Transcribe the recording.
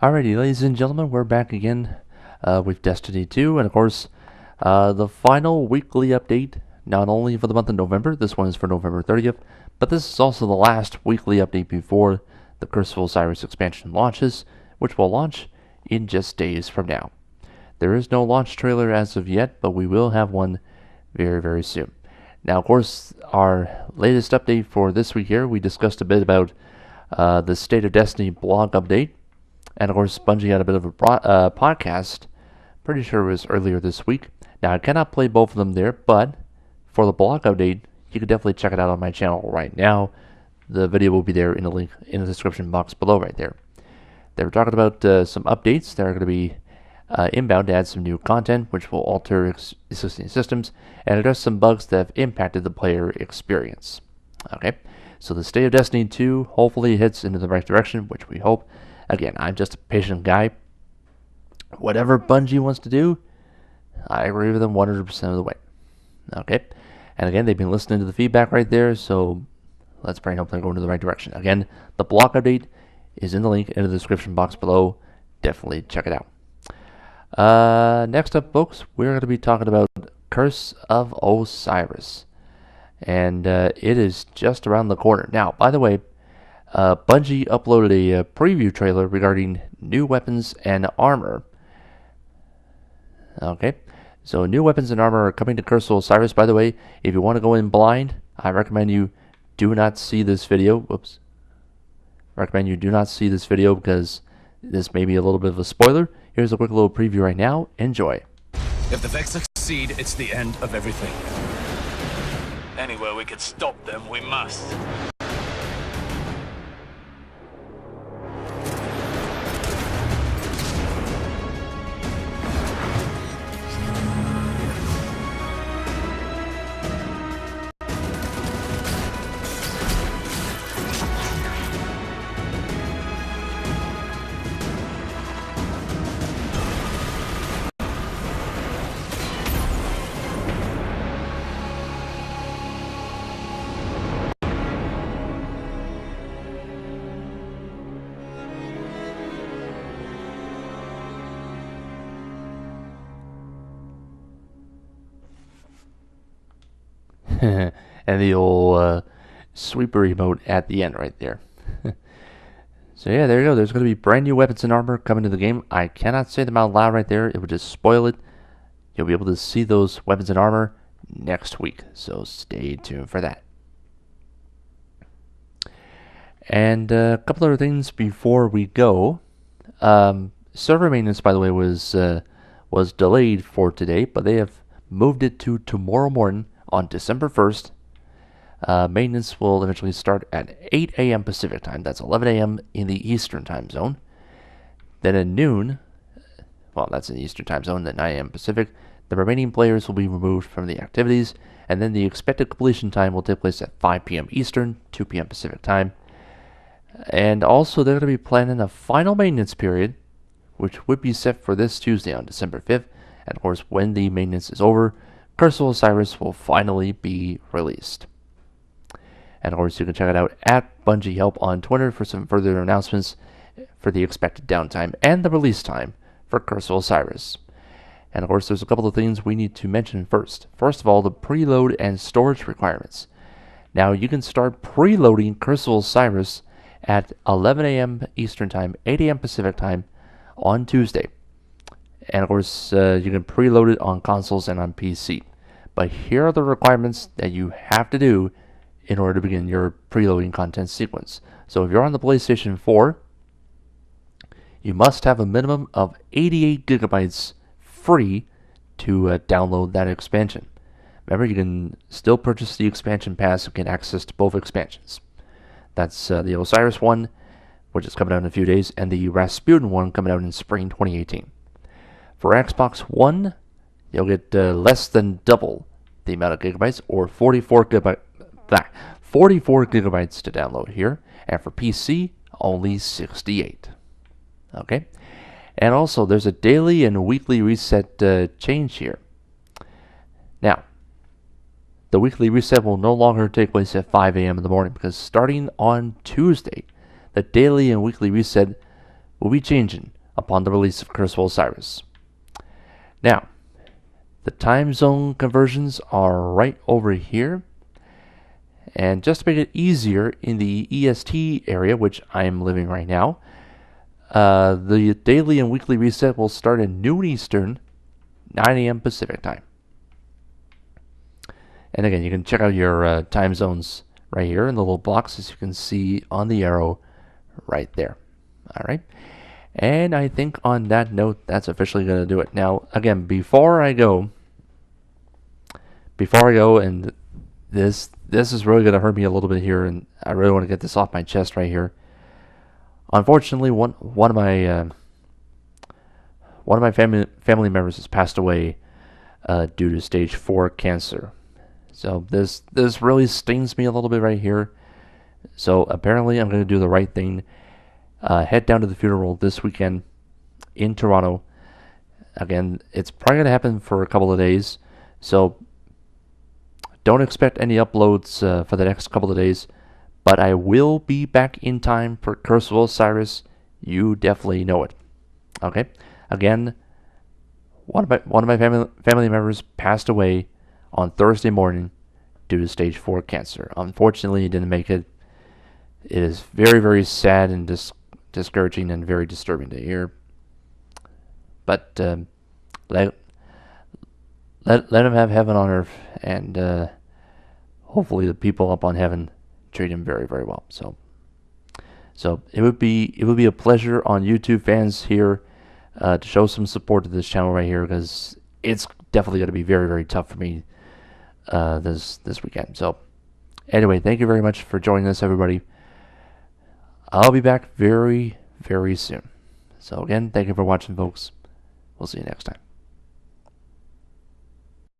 Alrighty, ladies and gentlemen, we're back again with Destiny 2, and of course, the final weekly update, not only for the month of November, this one is for November 30th, but this is also the last weekly update before the Curse of Osiris expansion launches, which will launch in just days from now. There is no launch trailer as of yet, but we will have one very, very soon. Now, of course, our latest update for this week here, we discussed a bit about the State of Destiny blog update. And of course, Bungie had a bit of a podcast, pretty sure it was earlier this week. Now, I cannot play both of them there, but for the blog update, you can definitely check it out on my channel right now. The video will be there in the link in the description box below right there. They were talking about some updates that are going to be inbound to add some new content, which will alter existing systems and address some bugs that have impacted the player experience. Okay, so the State of Destiny 2 hopefully hits into the right direction, which we hope. Again, I'm just a patient guy. Whatever Bungie wants to do, I agree with them 100% of the way. Okay? And again, they've been listening to the feedback right there, so let's pray and hope they're going in the right direction. Again, the blog update is in the link in the description box below. Definitely check it out. Next up, folks, we're going to be talking about Curse of Osiris. And it is just around the corner. Now, by the way, Bungie uploaded a preview trailer regarding new weapons and armor. Okay, so new weapons and armor are coming to Curse of Osiris. By the way, if you want to go in blind, I recommend you do not see this video. Whoops. Recommend you do not see this video because this may be a little bit of a spoiler. Here's a quick little preview right now. Enjoy. If the Vex succeed, it's the end of everything. Anywhere we could stop them, we must. And the old sweeper emote at the end right there. So yeah, there you go. There's going to be brand new weapons and armor coming to the game. I cannot say them out loud right there. It would just spoil it. You'll be able to see those weapons and armor next week. So stay tuned for that. And a couple other things before we go. Server maintenance, by the way, was delayed for today, but they have moved it to tomorrow morning on December 1st. Maintenance will eventually start at 8 a.m. Pacific time. That's 11 a.m. in the Eastern time zone. Then at noon, well, that's in the Eastern time zone, at 9 a.m. Pacific, the remaining players will be removed from the activities, and then the expected completion time will take place at 5 p.m. Eastern, 2 p.m. Pacific time. And also, they're going to be planning a final maintenance period, which would be set for this Tuesday on December 5th. And of course, when the maintenance is over, Curse of Osiris will finally be released. And of course, you can check it out at Bungie Help on Twitter for some further announcements for the expected downtime and the release time for Curse of Osiris. And of course, there's a couple of things we need to mention first. First of all, the preload and storage requirements. Now, you can start preloading Curse of Osiris at 11 a.m. Eastern Time, 8 a.m. Pacific Time on Tuesday. And of course, you can preload it on consoles and on PC. But here are the requirements that you have to do in order to begin your preloading content sequence. So if you're on the PlayStation 4, you must have a minimum of 88 gigabytes free to download that expansion. Remember, you can still purchase the expansion pass and get access to both expansions. That's the Osiris one, which is coming out in a few days, and the Rasputin one coming out in spring 2018. For Xbox One, you'll get less than double the amount of gigabytes, or 44 gigabytes to download here. And for PC, only 68. Okay? And also, there's a daily and weekly reset change here. Now, the weekly reset will no longer take place at 5 a.m. in the morning, because starting on Tuesday, the daily and weekly reset will be changing upon the release of Curse of Osiris. Now, the time zone conversions are right over here. And just to make it easier, in the EST area, which I am living right now, the daily and weekly reset will start at noon Eastern, 9 a.m. Pacific time. And again, you can check out your time zones right here in the little blocks, as you can see on the arrow right there. All right. And I think on that note, that's officially going to do it. Now, again, before I go, and this is really going to hurt me a little bit here, and I really want to get this off my chest right here. Unfortunately, one of my family members has passed away due to stage 4 cancer. So this really stings me a little bit right here. So apparently, I'm going to do the right thing. Head down to the funeral this weekend in Toronto. Again, it's probably going to happen for a couple of days, so don't expect any uploads for the next couple of days, but I will be back in time for Curse of Osiris. You definitely know it. Okay? Again, one of my family members passed away on Thursday morning due to stage 4 cancer. Unfortunately, he didn't make it. It is very, very sad and discouraging and very disturbing to hear. But let him have heaven on earth, and hopefully the people up on heaven treat him very, very well. So it would be a pleasure on YouTube fans here to show some support to this channel right here, because it's definitely going to be very, very tough for me this weekend. So anyway, thank you very much for joining us, everybody. I'll be back very, very soon. So again, thank you for watching, folks. We'll see you next time.